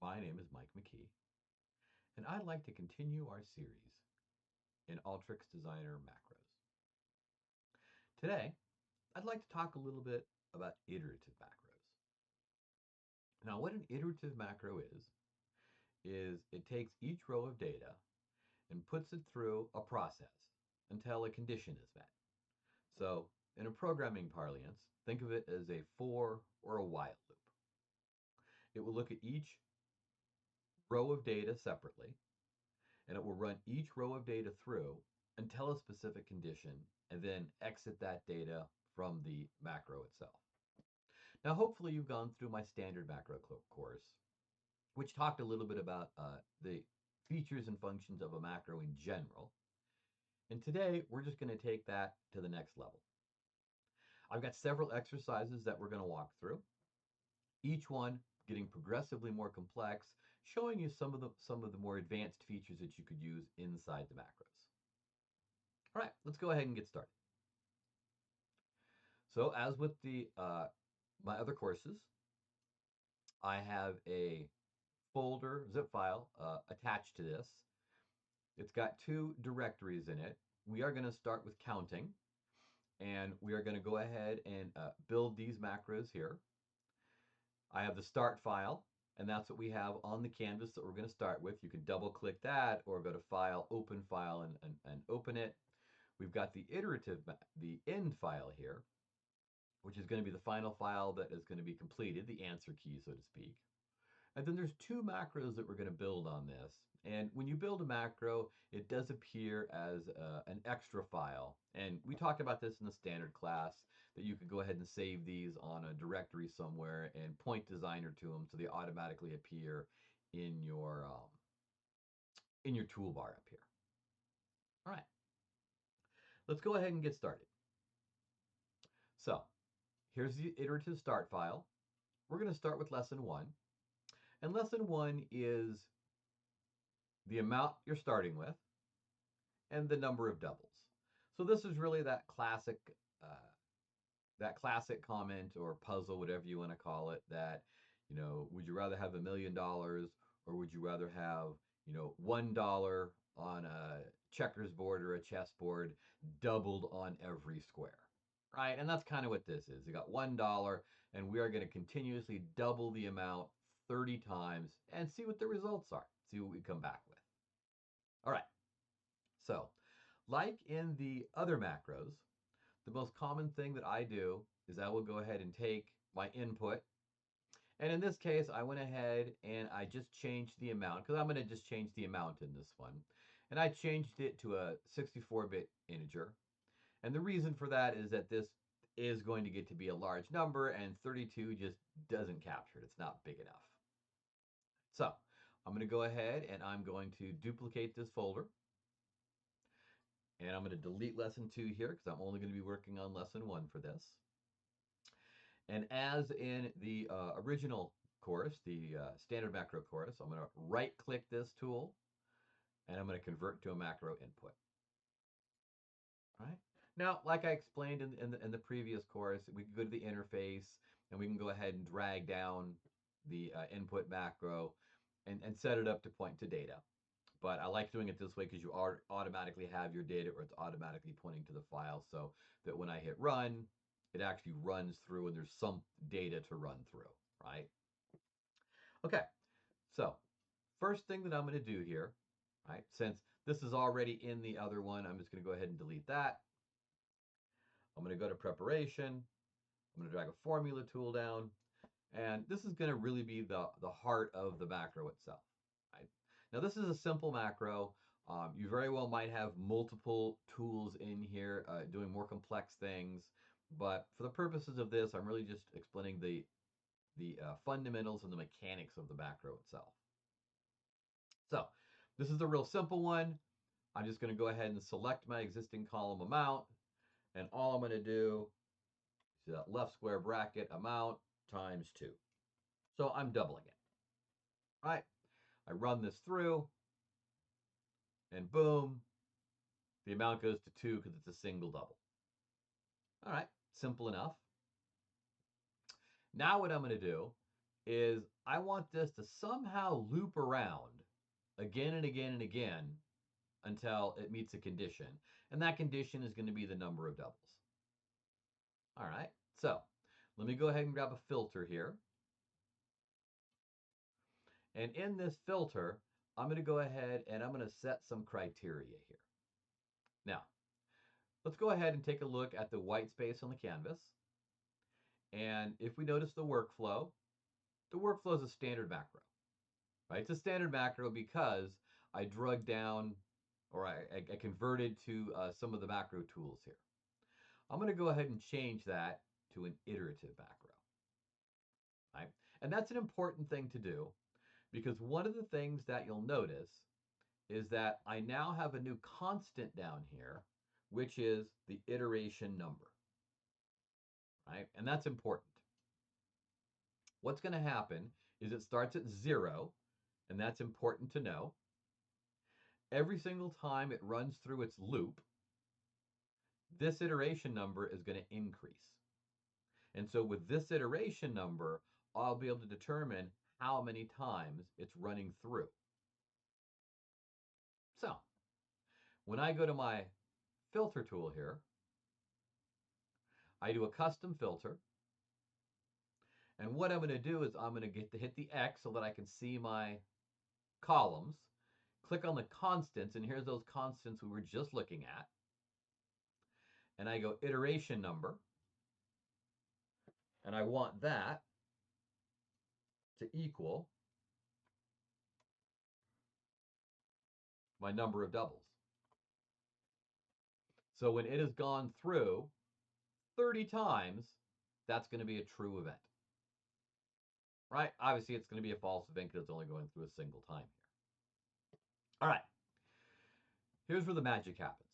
My name is Mike McKee, and I'd like to continue our series in Alteryx Designer macros. Today, I'd like to talk a little bit about iterative macros. Now, what an iterative macro is it takes each row of data and puts it through a process until a condition is met. So, in a programming parlance, think of it as a for or a while loop. It will look at each row of data separately, and it will run each row of data through until a specific condition and then exit that data from the macro itself. Now, hopefully you've gone through my standard macro course, which talked a little bit about the features and functions of a macro in general. And today we're just going to take that to the next level. I've got several exercises that we're going to walk through, each one getting progressively more complex, showing you some of the more advanced features that you could use inside the macros. All right, let's go ahead and get started. So as with the my other courses, I have a folder zip file attached to this. It's got two directories in it. We are going to start with counting, and we are going to go ahead and build these macros here. I have the start file, and that's what we have on the canvas that we're going to start with. You can double click that or go to File, Open File, and open it. We've got the the end file here, which is going to be the final file that is going to be completed, the answer key, so to speak. And then there's two macros that we're going to build on this. And when you build a macro, it does appear as an extra file. And we talked about this in the standard class, that you could go ahead and save these on a directory somewhere and point designer to them so they automatically appear in your toolbar up here. All right, let's go ahead and get started. So here's the iterative start file. We're going to start with lesson one. And lesson one is the amount you're starting with and the number of doubles. So this is really that classic comment or puzzle, whatever you want to call it, that, would you rather have $1 million or would you rather have, $1 on a checkers board or a chessboard doubled on every square, right? And that's kind of what this is. You got $1 and we are going to continuously double the amount 30 times and see what the results are, see what we come back with. All right. So, like in the other macros, the most common thing that I do is I will go ahead and take my input. And in this case, I went ahead and I just changed the amount, because I'm going to just change the amount in this one. And I changed it to a 64-bit integer. And the reason for that is that this is going to get to be a large number, and 32 just doesn't capture it. It's not big enough. So I'm going to go ahead and I'm going to duplicate this folder. And I'm going to delete lesson 2 here because I'm only going to be working on lesson 1 for this. And as in the original course, the standard macro course, I'm going to right-click this tool, and I'm going to convert to a macro input. All right. Now, like I explained in the previous course, we can go to the interface, and we can go ahead and drag down the input macro and set it up to point to data. But I like doing it this way because you automatically have your data, or it's automatically pointing to the file, so that when I hit run, it actually runs through and there's some data to run through, right? Okay, so first thing that I'm going to do here, right, since this is already in the other one, I'm just going to go ahead and delete that. I'm going to go to preparation. I'm going to drag a formula tool down, and this is going to really be the heart of the macro itself. Right? Now, this is a simple macro. You very well might have multiple tools in here doing more complex things, but for the purposes of this, I'm really just explaining the fundamentals and the mechanics of the macro itself. So this is the real simple one. I'm just going to go ahead and select my existing column amount, and all I'm going to do is that left square bracket amount times 2. So I'm doubling it. All right. I run this through, and boom, the amount goes to 2 because it's a single double. All right, simple enough. Now what I'm going to do is I want this to somehow loop around again and again and again until it meets a condition. And that condition is going to be the number of doubles. All right, so let me go ahead and grab a filter here. And in this filter, I'm going to go ahead and I'm going to set some criteria here. Now, let's go ahead and take a look at the white space on the canvas. And if we notice the workflow is a standard macro, right? It's a standard macro because I drug down or I converted to some of the macro tools here. I'm going to go ahead and change that to an iterative macro, right? And that's an important thing to do because one of the things that you'll notice is that I now have a new constant down here, which is the iteration number, right? And that's important. What's going to happen is it starts at 0, and that's important to know. Every single time it runs through its loop, this iteration number is going to increase. And so with this iteration number, I'll be able to determine how many times it's running through. So when I go to my filter tool here, I do a custom filter. And what I'm going to do is I'm going to hit the X so that I can see my columns. Click on the constants, and here's those constants we were just looking at. And I go iteration number, and I want that to equal my number of doubles. So when it has gone through 30 times, that's going to be a true event. Right? Obviously, it's going to be a false event because it's only going through a single time here. All right. Here's where the magic happens.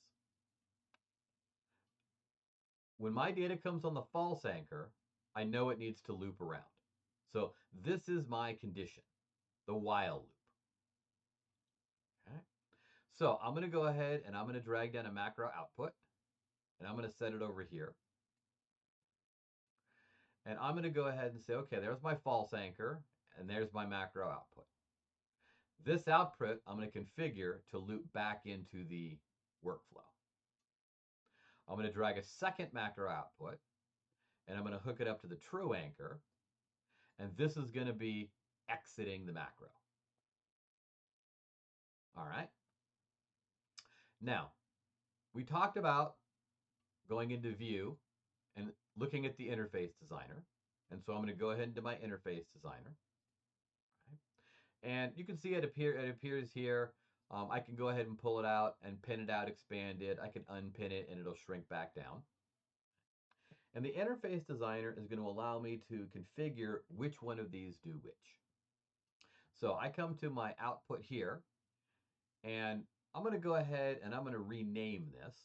When my data comes on the false anchor, I know it needs to loop around. So this is my condition, the while loop. Okay? So I'm going to go ahead and I'm going to drag down a macro output, and I'm going to set it over here. And I'm going to go ahead and say, okay, there's my false anchor, and there's my macro output. This output I'm going to configure to loop back into the workflow. I'm going to drag a second macro output, and I'm going to hook it up to the true anchor, and this is going to be exiting the macro. All right. Now, we talked about going into view and looking at the interface designer. And so I'm going to go ahead into my interface designer. Okay. And you can see it appears here. I can go ahead and pull it out and pin it out, expand it. I can unpin it and it'll shrink back down. And the interface designer is going to allow me to configure which one of these do which. So I come to my output here, and I'm going to go ahead and I'm going to rename this,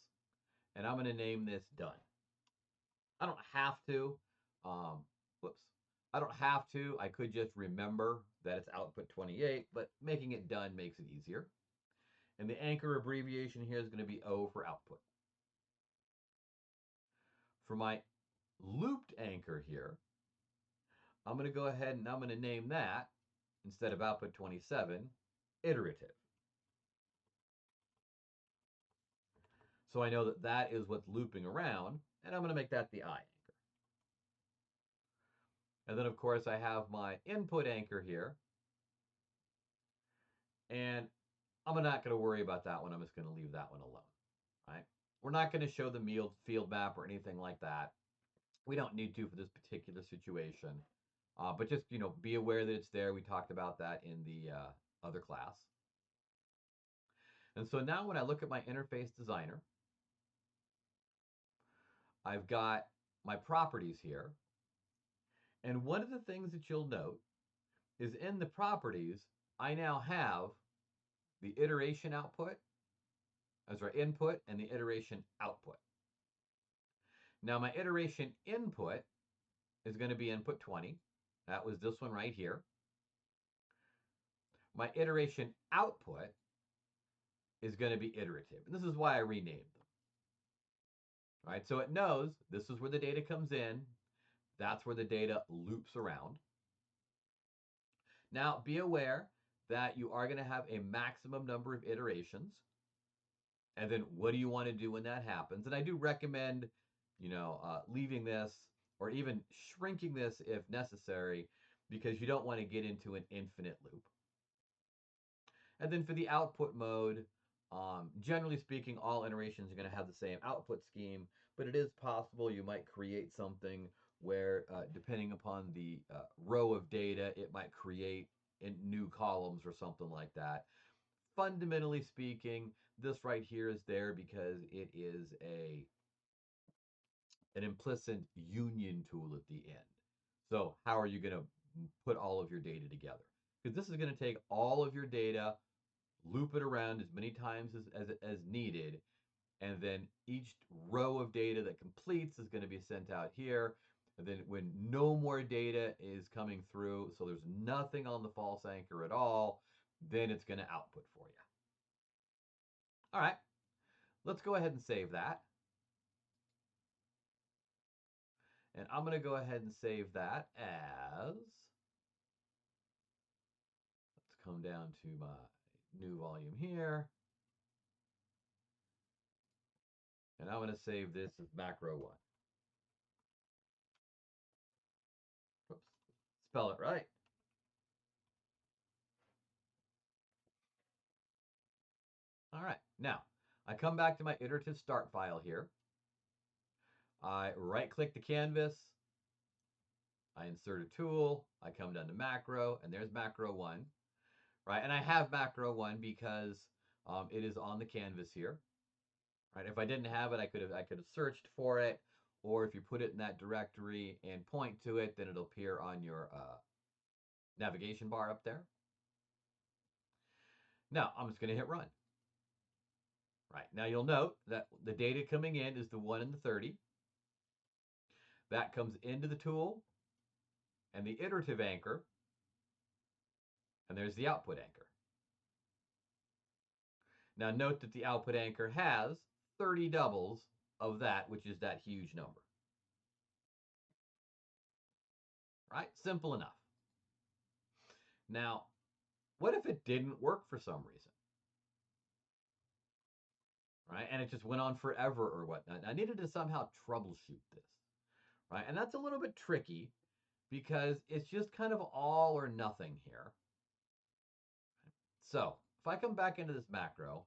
and I'm going to name this done. I don't have to. Whoops. I don't have to. I could just remember that it's output 28, but making it done makes it easier. And the anchor abbreviation here is going to be O for output. For my looped anchor here, I'm going to go ahead and I'm going to name that, instead of output 27, iterative. So I know that that is what's looping around, and I'm going to make that the I anchor. And then, of course, I have my input anchor here. And I'm not going to worry about that one. I'm just going to leave that one alone. Right? We're not going to show the field map or anything like that. We don't need to for this particular situation. But just, be aware that it's there. We talked about that in the other class. And so now when I look at my interface designer, I've got my properties here. And one of the things that you'll note is in the properties, I now have the iteration output, as our input, and the iteration output. Now my iteration input is going to be input 20. That was this one right here. My iteration output is going to be iterative. And this is why I renamed them. All right, so it knows this is where the data comes in. That's where the data loops around. Now, be aware that you are going to have a maximum number of iterations. And then what do you want to do when that happens? And I do recommend, leaving this or even shrinking this if necessary, because you don't want to get into an infinite loop. And then for the output mode, generally speaking, all iterations are going to have the same output scheme, but it is possible you might create something where, depending upon the row of data, it might create in new columns or something like that. Fundamentally speaking, this right here is there because it is an implicit union tool at the end. So how are you going to put all of your data together? Because this is going to take all of your data, loop it around as many times as needed, and then each row of data that completes is going to be sent out here. And then when no more data is coming through, so there's nothing on the false anchor at all, then it's going to output for you. All right, let's go ahead and save that. And I'm going to go ahead and save that as, let's come down to my new volume here. And I'm going to save this as macro 1. Oops, spell it right. All right, now I come back to my iterative start file here. I right click the canvas. I insert a tool. I come down to macro, and there's macro 1. Right, and I have macro 1 because it is on the canvas here. Right, if I didn't have it, I could have searched for it, or if you put it in that directory and point to it, then it'll appear on your navigation bar up there. Now I'm just going to hit run. Right, now you'll note that the data coming in is the 1 and the 30. That comes into the tool and the iterative anchor, and there's the output anchor. Now note that the output anchor has 30 doubles of that, which is that huge number. Right? Simple enough. Now, what if it didn't work for some reason? Right? And it just went on forever or whatnot. I needed to somehow troubleshoot this. Right? And that's a little bit tricky because it's just kind of all or nothing here. So, if I come back into this macro,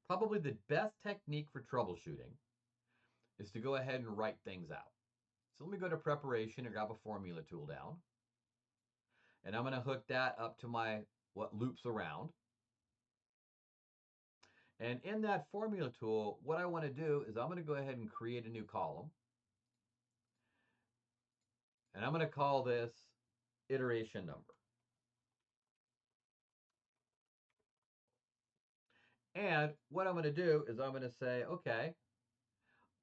probably the best technique for troubleshooting is to go ahead and write things out. So let me go to preparation and grab a formula tool down. And I'm going to hook that up to my what loops around. And in that formula tool, what I want to do is I'm going to go ahead and create a new column. And I'm going to call this iteration number. And what I'm going to do is I'm going to say, okay,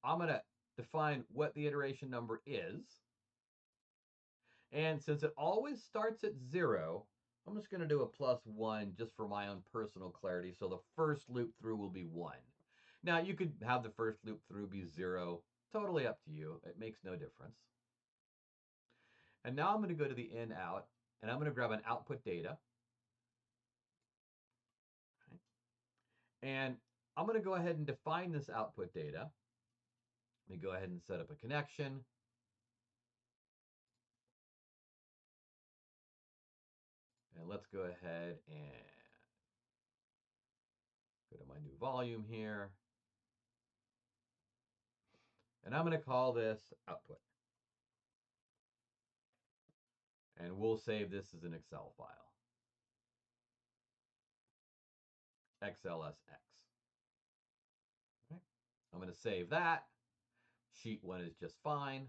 I'm going to define what the iteration number is. And since it always starts at 0, I'm just going to do a +1 just for my own personal clarity. So the first loop through will be 1. Now, you could have the first loop through be 0. Totally up to you. It makes no difference. And now I'm going to go to the in out, and I'm going to grab an output data. Okay. And I'm going to go ahead and define this output data. Let me go ahead and set up a connection. And let's go ahead and go to my new volume here. And I'm going to call this output. And we'll save this as an Excel file. XLSX. Okay. I'm going to save that. Sheet 1 is just fine.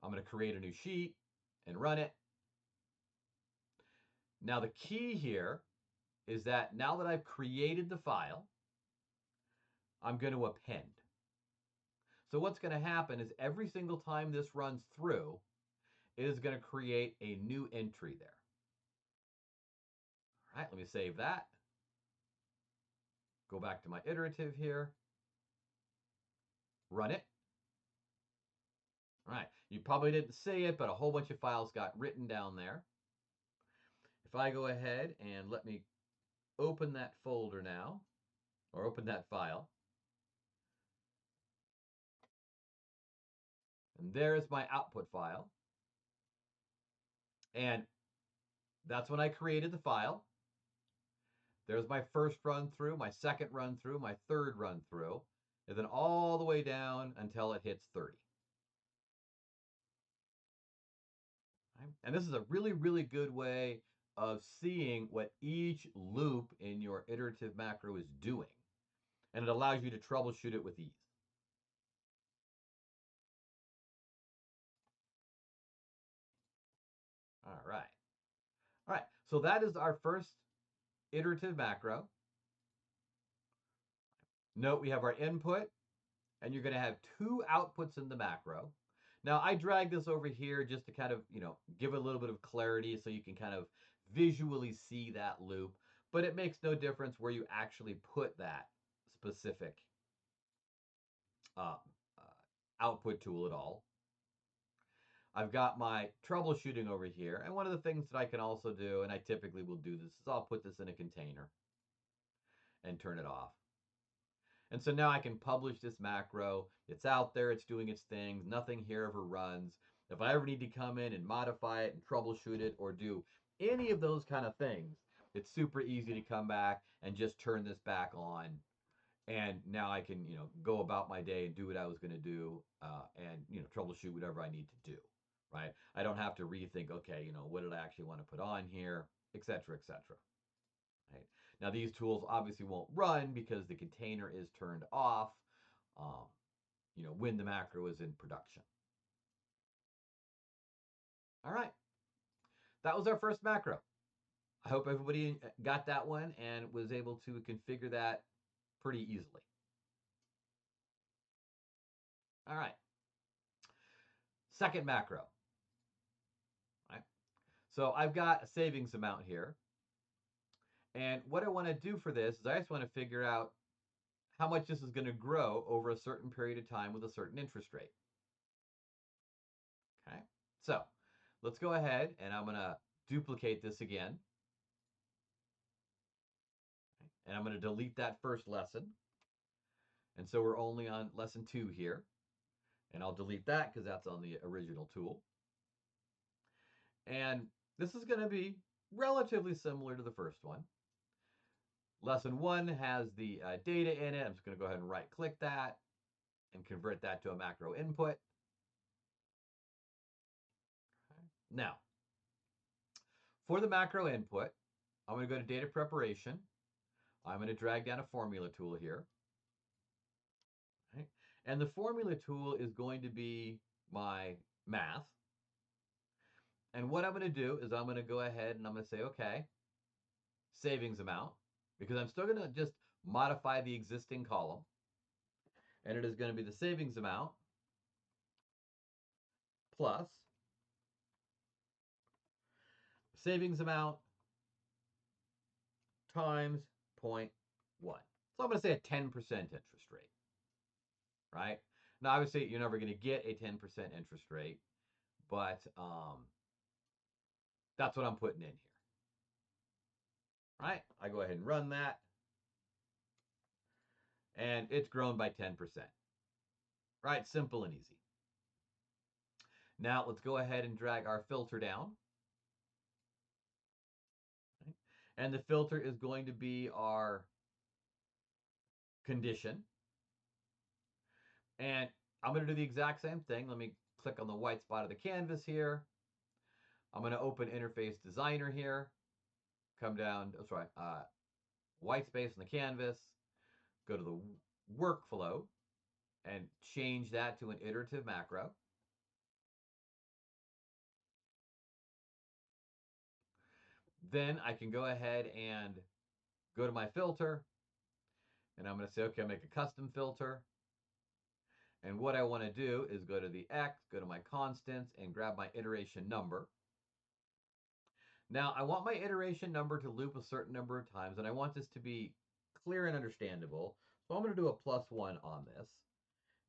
I'm going to create a new sheet and run it. Now the key here is that now that I've created the file, I'm going to append. So what's going to happen is every single time this runs through, it is going to create a new entry there. All right, let me save that. Go back to my iterative here. Run it. All right, you probably didn't see it, but a whole bunch of files got written down there. I go ahead and let me open that folder now, or open that file, and there's my output file. And that's when I created the file. There's my first run through, my second run through, my third run through, and then all the way down until it hits 30. Right? And this is a really, really good way of seeing what each loop in your iterative macro is doing. And it allows you to troubleshoot it with ease. All right. All right. So that is our first iterative macro. Note we have our input, and you're going to have two outputs in the macro. Now, I drag this over here just to kind of, give a little bit of clarity so you can kind of visually see that loop, but it makes no difference where you actually put that specific uh, output tool at all. I've got my troubleshooting over here, and one of the things that I can also do, and I typically will do this, is I'll put this in a container and turn it off. And so now I can publish this macro. It's out there, it's doing its thing, nothing here ever runs. If I ever need to come in and modify it and troubleshoot it or do any of those kind of things, it's super easy to come back and just turn this back on. And now I can, go about my day and do what I was going to do, and, troubleshoot whatever I need to do, right? I don't have to rethink, okay, what did I actually want to put on here, et cetera, et cetera. Right? Now these tools obviously won't run because the container is turned off, um, when the macro is in production. All right, that was our first macro. I hope everybody got that one and was able to configure that pretty easily. All right, second macro. All right, so I've got a savings amount here. And what I want to do for this is I just want to figure out how much this is going to grow over a certain period of time with a certain interest rate. Okay, so let's go ahead and I'm going to duplicate this again. And I'm going to delete that first lesson. And so we're only on lesson 2 here. And I'll delete that because that's on the original tool. And this is going to be relatively similar to the first one. Lesson 1 has the data in it. I'm just going to go ahead and right click that and convert that to a macro input. Now, for the macro input, I'm going to go to data preparation. I'm going to drag down a formula tool here. Right? And the formula tool is going to be my math. And what I'm going to do is I'm going to go ahead and I'm going to say, okay, savings amount, because I'm still going to just modify the existing column. And it is going to be the savings amount plus savings amount times 0.1. So I'm going to say a 10% interest rate, right? Now, obviously, you're never going to get a 10% interest rate, but that's what I'm putting in here. Right? I go ahead and run that, and it's grown by 10%. Right? Simple and easy. Now, let's go ahead and drag our filter down. Right? And the filter is going to be our condition. And I'm going to do the exact same thing. Let me click on the white spot of the canvas here. I'm going to open Interface Designer here. Come down, white space on the canvas. Go to the workflow and change that to an iterative macro. Then I can go ahead and go to my filter, and I'm going to say, okay, I'll make a custom filter. And what I want to do is go to the X, go to my constants, and grab my iteration number. Now, I want my iteration number to loop a certain number of times, and I want this to be clear and understandable. So I'm going to do a +1 on this.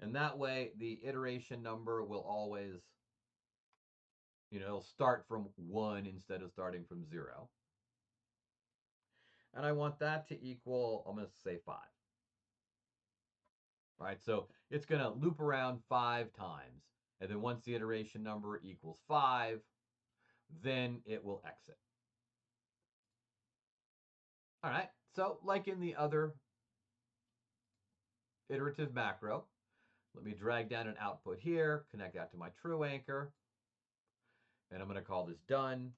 And that way, the iteration number will always, it'll start from 1 instead of starting from 0. and I want that to equal, I'm going to say 5. All right, so it's going to loop around 5 times. And then once the iteration number equals 5, then it will exit. All right, so like in the other iterative macro, let me drag down an output here, connect that to my true anchor, and I'm going to call this done.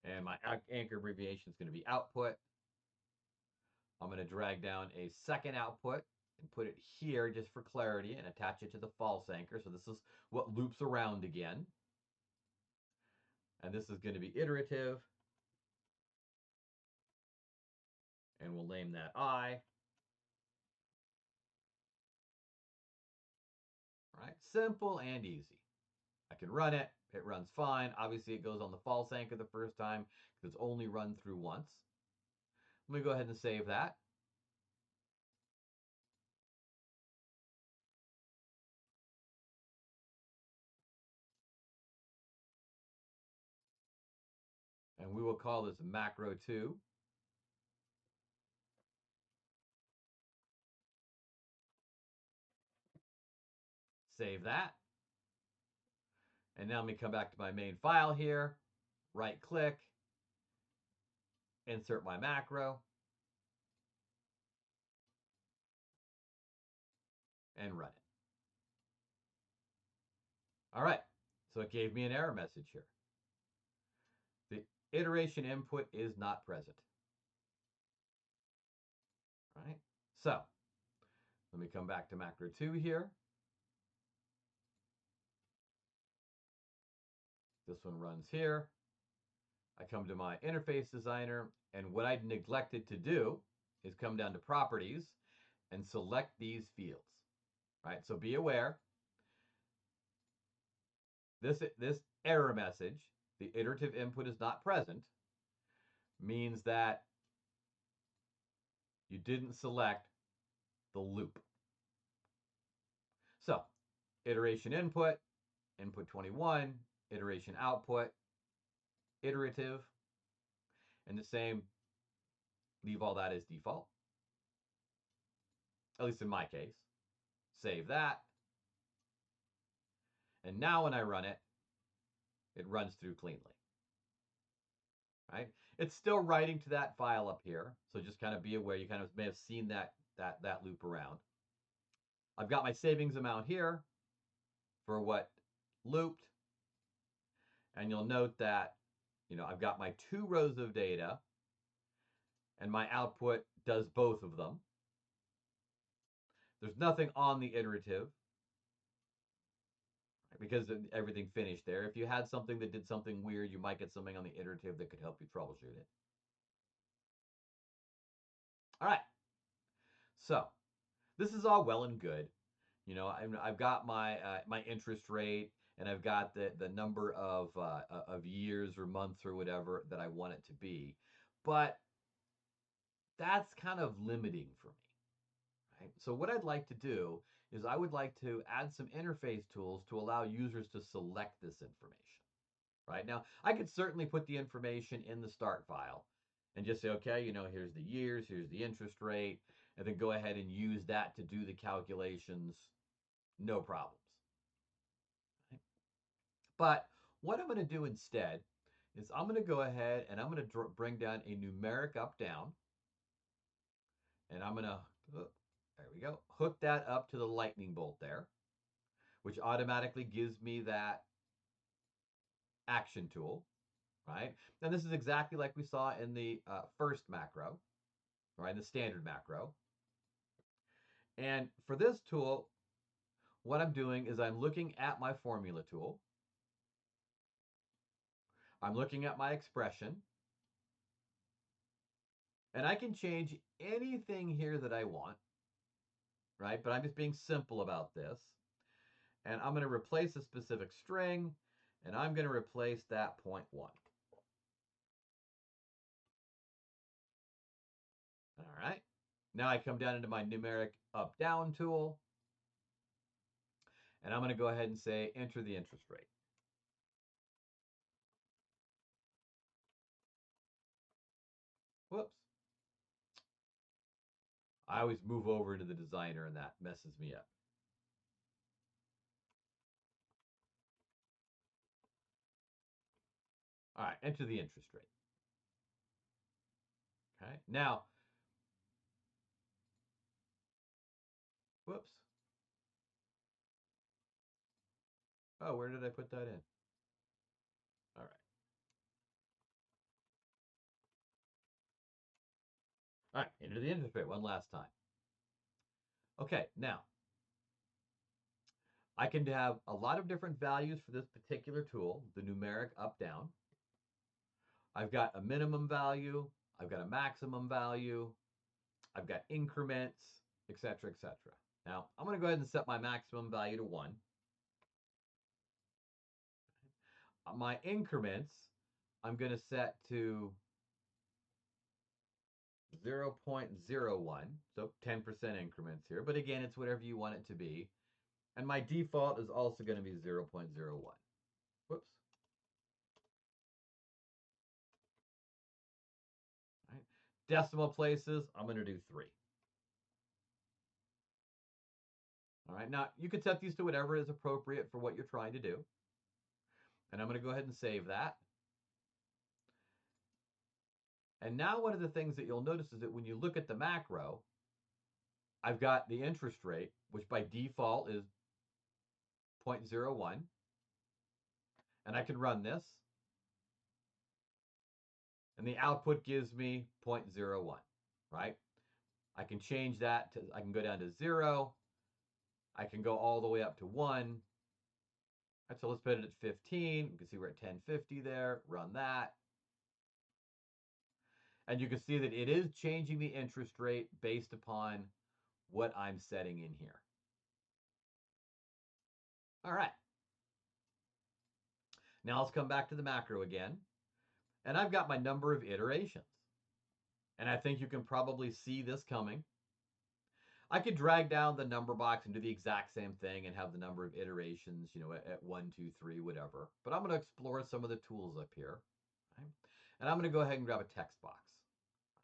And my anchor abbreviation is going to be output. I'm going to drag down a second output and put it here just for clarity and attach it to the false anchor. So this is what loops around again. And this is going to be iterative. And we'll name that I. All right, simple and easy. I can run it. It runs fine. Obviously, it goes on the false anchor the first time because it's only run through once. Let me go ahead and save that. And we will call this macro 2. Save that. And now let me come back to my main file here, right click, insert my macro, and run it. All right, so it gave me an error message here. The iteration input is not present. All right, so let me come back to macro 2 here. This one runs here. I come to my interface designer, and what I neglected to do is come down to properties and select these fields. All right, so be aware, this error message, the iterative input is not present, means that you didn't select the loop. So, iteration input, input 21, iteration output, iterative, and the same, leave all that as default, at least in my case. Save that. And now when I run it, it runs through cleanly. Right? It's still writing to that file up here, so just kind of be aware. You kind of may have seen that loop around. I've got my savings amount here for what looped, and you'll note that I've got my 2 rows of data, and my output does both of them. There's nothing on the iterative because everything finished there. If you had something that did something weird, you might get something on the iterative that could help you troubleshoot it. All right. So this is all well and good. I've got my interest rate, and I've got the number of years or months or whatever that I want it to be, but that's kind of limiting for me. Right? So what I'd like to do is I would like to add some interface tools to allow users to select this information. Right now, I could certainly put the information in the start file and just say, okay, here's the years, here's the interest rate, and then go ahead and use that to do the calculations, no problems. Right? But what I'm going to do instead is I'm going to go ahead and I'm going to bring down a numeric up down, and I'm going to, there we go, hook that up to the lightning bolt there, which automatically gives me that action tool, right? And this is exactly like we saw in the first macro, right? The standard macro. And for this tool, what I'm doing is I'm looking at my formula tool. I'm looking at my expression. And I can change anything here that I want, right? But I'm just being simple about this. And I'm going to replace a specific string, and I'm going to replace that 0.1. All right. Now I come down into my numeric up-down tool, and I'm going to go ahead and say enter the interest rate. I always move over into the designer and that messes me up. All right, enter the interest rate. Okay, now, whoops. Oh, where did I put that in? All right. All right, enter the interest rate one last time. Okay, now, I can have a lot of different values for this particular tool, the numeric up, down. I've got a minimum value, I've got a maximum value, I've got increments, etc., etc. Now, I'm going to go ahead and set my maximum value to 1. My increments, I'm going to set to 0.01, so 10% increments here. But again, it's whatever you want it to be. And my default is also going to be 0.01. Whoops. All right. Decimal places, I'm going to do 3. All right, now you could set these to whatever is appropriate for what you're trying to do. And I'm going to go ahead and save that. And now one of the things that you'll notice is that when you look at the macro, I've got the interest rate, which by default is 0.01. And I can run this. And the output gives me 0.01, right? I can change that to, I can go down to 0. I can go all the way up to 1. Right, so let's put it at 15. You can see we're at 1050 there. Run that. And you can see that it is changing the interest rate based upon what I'm setting in here. All right. Now let's come back to the macro again. And I've got my number of iterations. And I think you can probably see this coming. I could drag down the number box and do the exact same thing and have the number of iterations, at 1, 2, 3, whatever. But I'm going to explore some of the tools up here. Right? And I'm going to go ahead and grab a text box.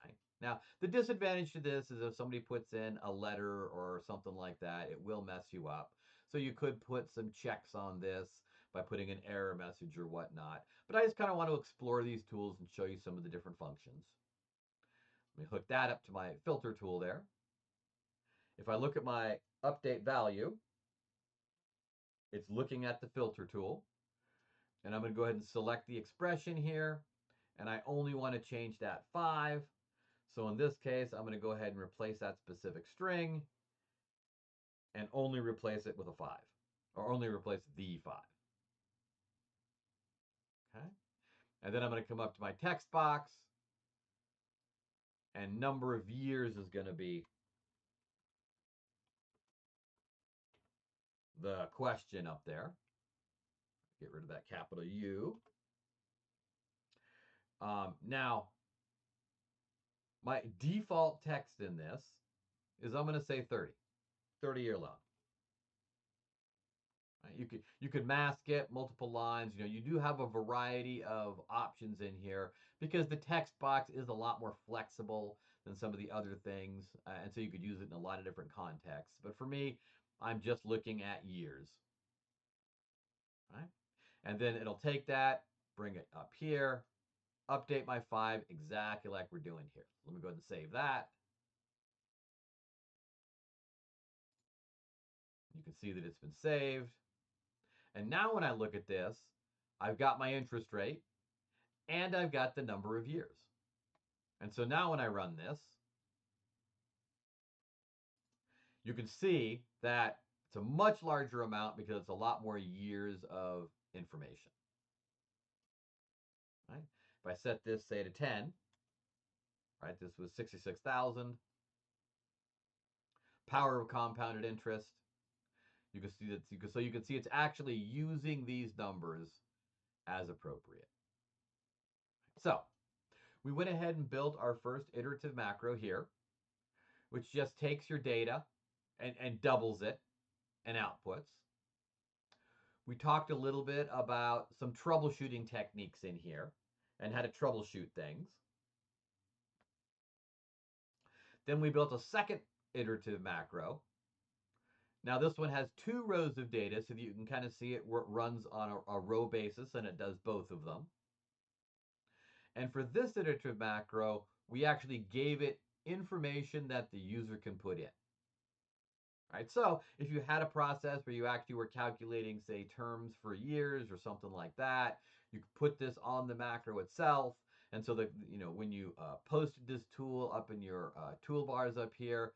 Right? Now, the disadvantage to this is if somebody puts in a letter or something like that, it will mess you up. So you could put some checks on this by putting an error message or whatnot. But I just kind of want to explore these tools and show you some of the different functions. Let me hook that up to my filter tool there. If I look at my update value, it's looking at the filter tool. And I'm going to go ahead and select the expression here. And I only want to change that 5. So in this case, I'm going to go ahead and replace that specific string and only replace it with a 5. Or only replace the 5. Okay. And then I'm going to come up to my text box. And number of years is going to be the question up there. Get rid of that capital U. Now, my default text in this is I'm going to say 30. 30-year loan. Right? You could mask it, multiple lines. You do have a variety of options in here because the text box is a lot more flexible than some of the other things, and so you could use it in a lot of different contexts. But for me, I'm just looking at years. Right? And then it'll take that, bring it up here, update my 5 exactly like we're doing here. Let me go ahead and save that. You can see that it's been saved. And now when I look at this, I've got my interest rate and I've got the number of years. And so now when I run this, you can see that it's a much larger amount because it's a lot more years of information. Right? If I set this, say, to 10, right, this was 66,000. Power of compounded interest. You can see that. So you can see it's actually using these numbers as appropriate. So we went ahead and built our first iterative macro here, which just takes your data and doubles it and outputs. We talked a little bit about some troubleshooting techniques in here and how to troubleshoot things. Then we built a second iterative macro. Now this one has two rows of data so that you can kind of see it runs on a row basis, and it does both of them. And for this iterative macro, we actually gave it information that the user can put in. Right? So if you had a process where you actually were calculating, say, terms for years or something like that, you could put this on the macro itself. And so that, when you posted this tool up in your toolbars up here,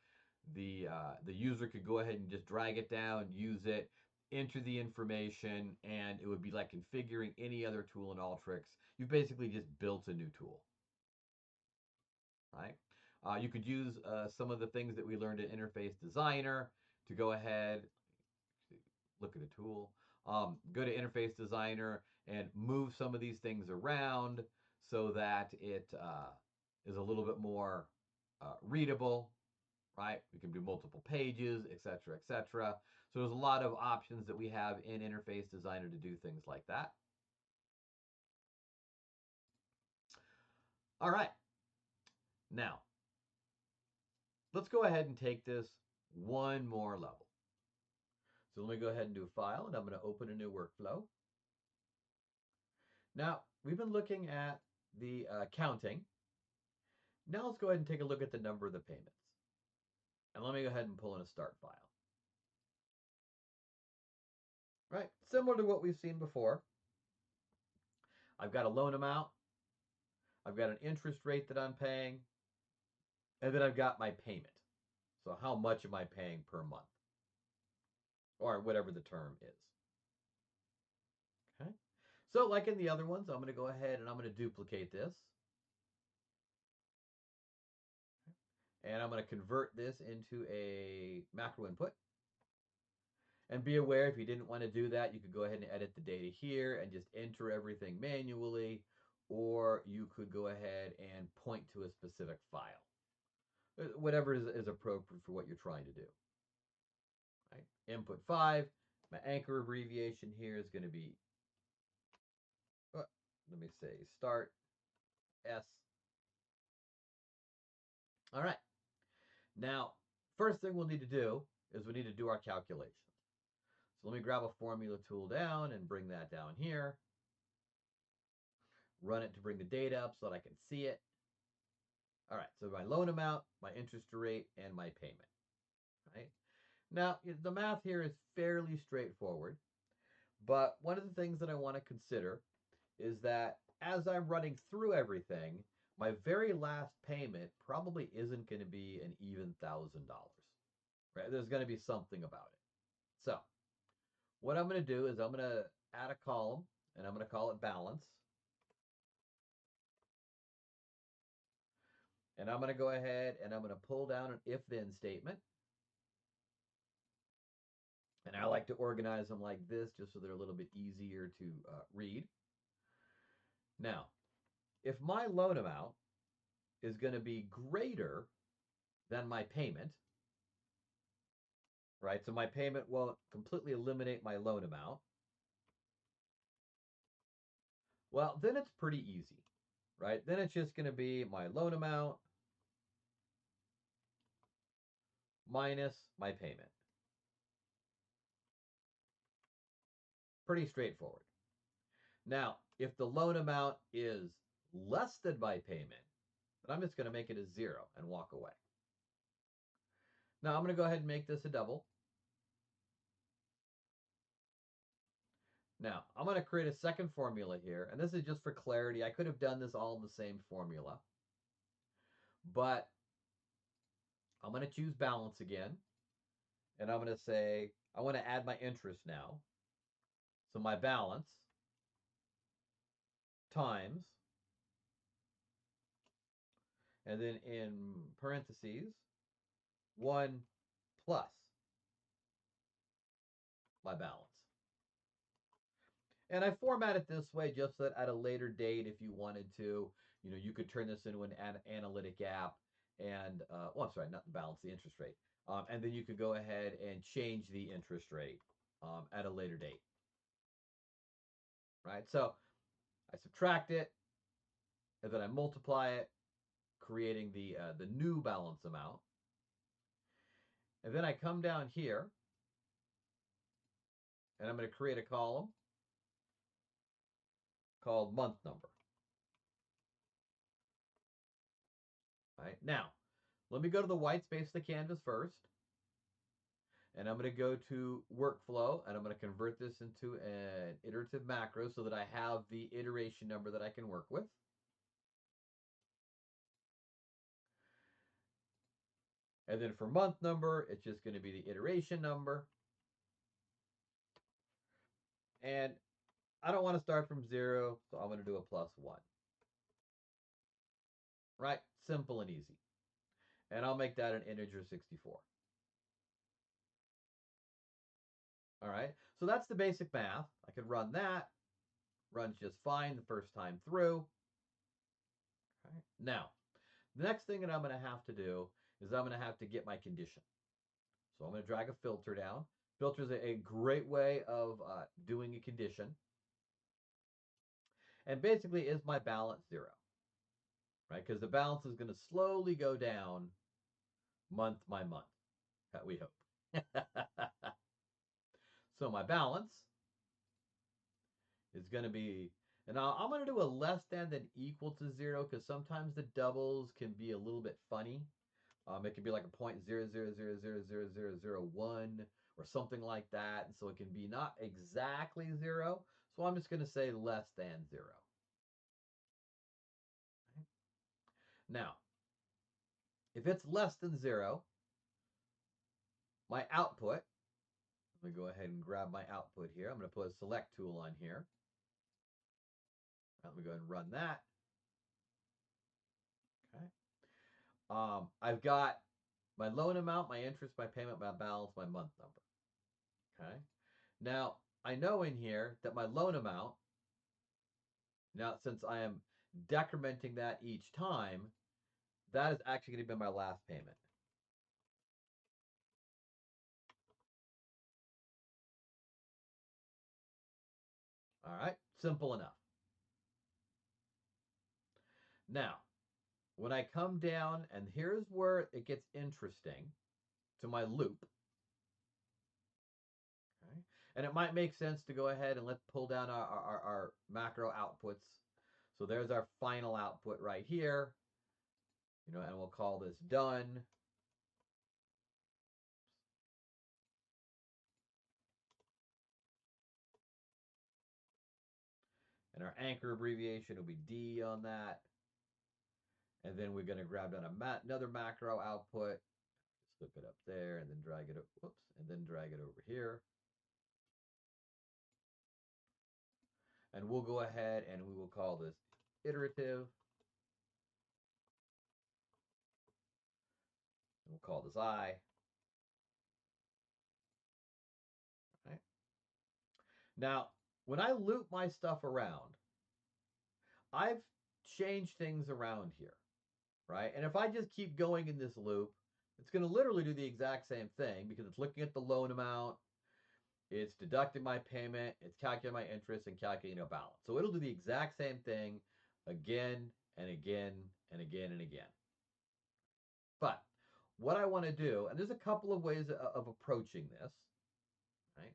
the user could go ahead and just drag it down, use it, enter the information, and it would be like configuring any other tool in Alteryx. You've basically just built a new tool. Right? You could use some of the things that we learned in Interface Designer to go ahead, look at a tool, go to Interface Designer and move some of these things around so that it is a little bit more readable, right? We can do multiple pages, etc., etc. So there's a lot of options that we have in Interface Designer to do things like that. All right. Now, let's go ahead and take this one more level. So let me go ahead and do File, and I'm going to open a new workflow. Now, we've been looking at the counting. Now let's go ahead and take a look at the number of the payments. And let me go ahead and pull in a start file. Right, similar to what we've seen before. I've got a loan amount, I've got an interest rate that I'm paying, and then I've got my payment. So how much am I paying per month? Or whatever the term is. Okay. So like in the other ones, I'm going to go ahead and I'm going to duplicate this. And I'm going to convert this into a macro input. And be aware, if you didn't want to do that, you could go ahead and edit the data here and just enter everything manually, or you could go ahead and point to a specific file. Whatever is appropriate for what you're trying to do. Right? Input 5, my anchor abbreviation here is going to be, let me say, start S. All right. Now, first thing we'll need to do is we need to do our calculation. So let me grab a formula tool down and bring that down here. Run it to bring the data up so that I can see it. All right, so my loan amount, my interest rate, and my payment. Right? Now, the math here is fairly straightforward, but one of the things that I want to consider is that as I'm running through everything, my very last payment probably isn't going to be an even $1,000. Right? There's going to be something about it. So what I'm going to do is I'm going to add a column, and I'm going to call it balance. And I'm going to go ahead and I'm going to pull down an if-then statement. And I like to organize them like this just so they're a little bit easier to read. Now, if my loan amount is going to be greater than my payment, right? So my payment won't completely eliminate my loan amount. Well, then it's pretty easy, right? Then it's just going to be my loan amount minus my payment. Pretty straightforward. Now, if the loan amount is less than my payment, then I'm just going to make it a 0 and walk away. Now, I'm going to go ahead and make this a double. Now, I'm going to create a second formula here, and this is just for clarity. I could have done this all in the same formula, but I'm going to choose balance again, and I'm going to say, I want to add my interest now. So my balance times, and then in parentheses, 1 plus my balance. And I format it this way just so that at a later date, if you wanted to, you could turn this into an analytic app and, well, I'm sorry, not the balance, the interest rate. And then you could go ahead and change the interest rate at a later date. Right? So I subtract it, and then I multiply it, creating the new balance amount. And then I come down here and I'm going to create a column called month number. All right. Now, let me go to the white space of the canvas first. And I'm going to go to workflow and I'm going to convert this into an iterative macro so that I have the iteration number that I can work with. And then for month number, it's just going to be the iteration number. And I don't want to start from 0, so I'm going to do a +1. Right? Simple and easy. And I'll make that an integer 64. All right, so that's the basic math. I could run that. Runs just fine the first time through. Okay. Now, the next thing that I'm going to have to do is I'm going to have to get my condition. So I'm going to drag a filter down. Filter is a great way of doing a condition. And basically, is my balance 0? Right? Because the balance is going to slowly go down month by month, we hope. So my balance is going to be, and I'm going to do a less than equal to 0 because sometimes the doubles can be a little bit funny. It can be like a 0.00000001 or something like that. And so it can be not exactly 0. So I'm just going to say less than 0. Now, if it's less than 0, my output, let me go ahead and grab my output here. I'm going to put a select tool on here. Let me go ahead and run that. Okay. I've got my loan amount, my interest, my payment, my balance, my month number. Okay. Now, I know in here that my loan amount, now since I am decrementing that each time, that is actually going to be my last payment. All right, simple enough. Now, when I come down, and here's where it gets interesting, to my loop. Okay. And it might make sense to go ahead and let's pull down our macro outputs. So there's our final output right here. And we'll call this done. And our anchor abbreviation will be D on that. And then we're going to grab down another macro output, slip it up there, and then drag it up, whoops, and then drag it over here. And we'll go ahead and we will call this iterative. And we'll call this I. Right. Now, when I loop my stuff around, I've changed things around here, right? And if I just keep going in this loop, it's going to literally do the exact same thing because it's looking at the loan amount, it's deducting my payment, it's calculating my interest, and calculating a balance. So it'll do the exact same thing again and again and again and again. But what I want to do, and there's a couple of ways of approaching this, right?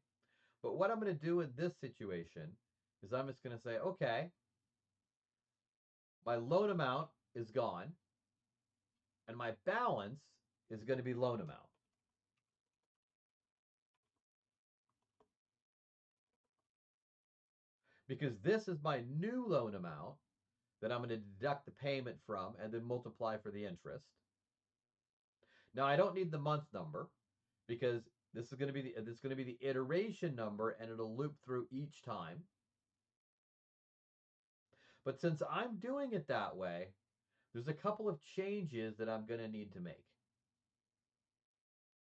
But what I'm going to do in this situation is I'm just going to say, okay, my loan amount is gone, and my balance is going to be loan amount. Because this is my new loan amount that I'm going to deduct the payment from and then multiply for the interest. Now I don't need the month number because this is going to be the iteration number and it'll loop through each time. But since I'm doing it that way, there's a couple of changes that I'm going to need to make.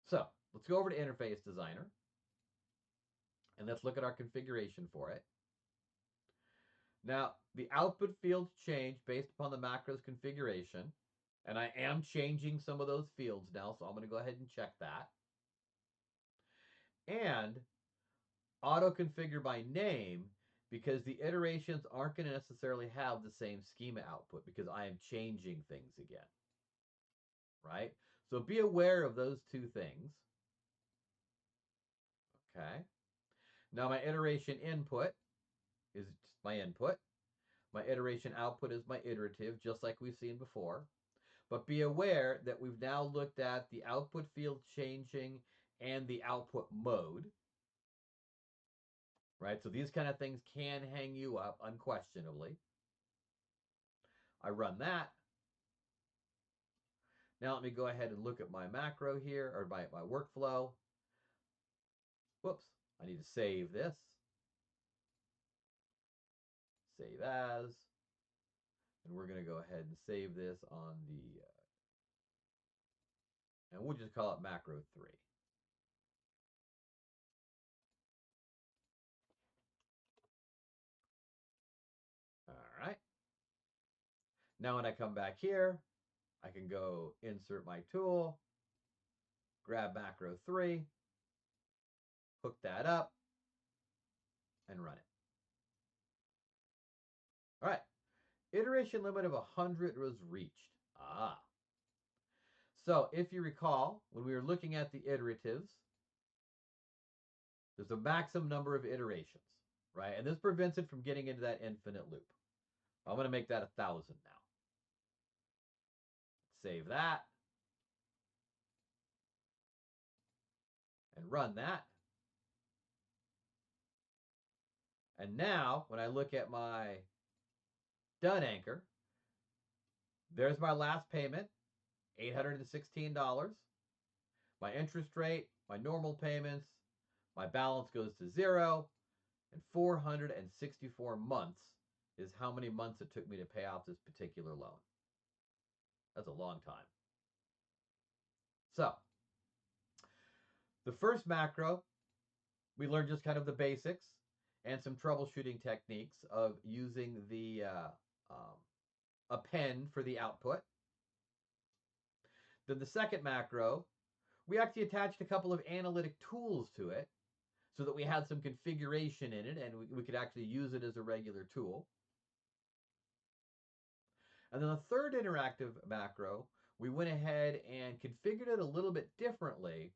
So let's go over to Interface Designer and let's look at our configuration for it. Now, the output fields change based upon the macro's configuration, and I am changing some of those fields now, so I'm going to go ahead and check that. And auto configure by name because the iterations aren't going to necessarily have the same schema output because I am changing things again, right? So be aware of those two things. Okay. Now my iteration input is my input. My iteration output is my iterative, just like we've seen before. But be aware that we've now looked at the output field changing and the output mode, right? So these kind of things can hang you up unquestionably. I run that. Now let me go ahead and look at my macro here, or my workflow. Whoops, I need to save this. Save as. And we're going to go ahead and save this on the, and we'll just call it macro 3. All right. Now when I come back here, I can go insert my tool, grab macro 3, hook that up, and run it. All right. Iteration limit of 100 was reached. Ah. So if you recall, when we were looking at the iteratives, there's a maximum number of iterations, right? And this prevents it from getting into that infinite loop. I'm going to make that 1,000 now. Save that. And run that. And now, when I look at my done anchor, there's my last payment, $816. My interest rate, my normal payments, my balance goes to 0, and 464 months is how many months it took me to pay off this particular loan. That's a long time. So, the first macro, we learned just kind of the basics and some troubleshooting techniques of using the append for the output. Then the second macro, we actually attached a couple of analytic tools to it so that we had some configuration in it and we could actually use it as a regular tool. And then the third interactive macro, we went ahead and configured it a little bit differently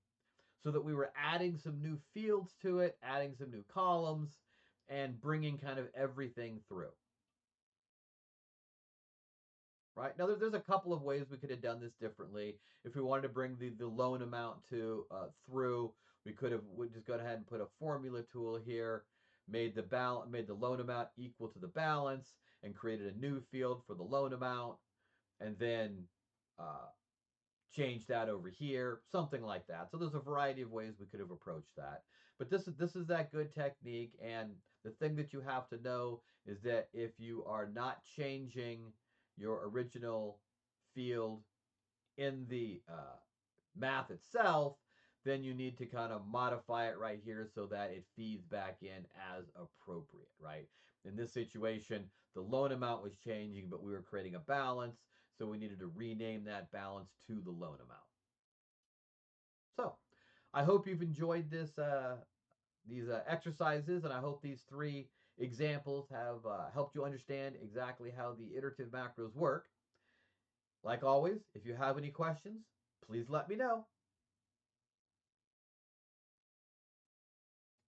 so that we were adding some new fields to it, adding some new columns, and bringing kind of everything through. Right? Now, there's a couple of ways we could have done this differently. If we wanted to bring the loan amount to through, we could have just go ahead and put a formula tool here, made the loan amount equal to the balance, and created a new field for the loan amount, and then change that over here, something like that. So there's a variety of ways we could have approached that. But this is that good technique, and the thing that you have to know is that if you are not changing your original field in the math itself, then you need to kind of modify it right here so that it feeds back in as appropriate, right? In this situation, the loan amount was changing, but we were creating a balance, so we needed to rename that balance to the loan amount. So, I hope you've enjoyed these exercises, and I hope these 3 examples have helped you understand exactly how the iterative macros work. Like always, if you have any questions, please let me know.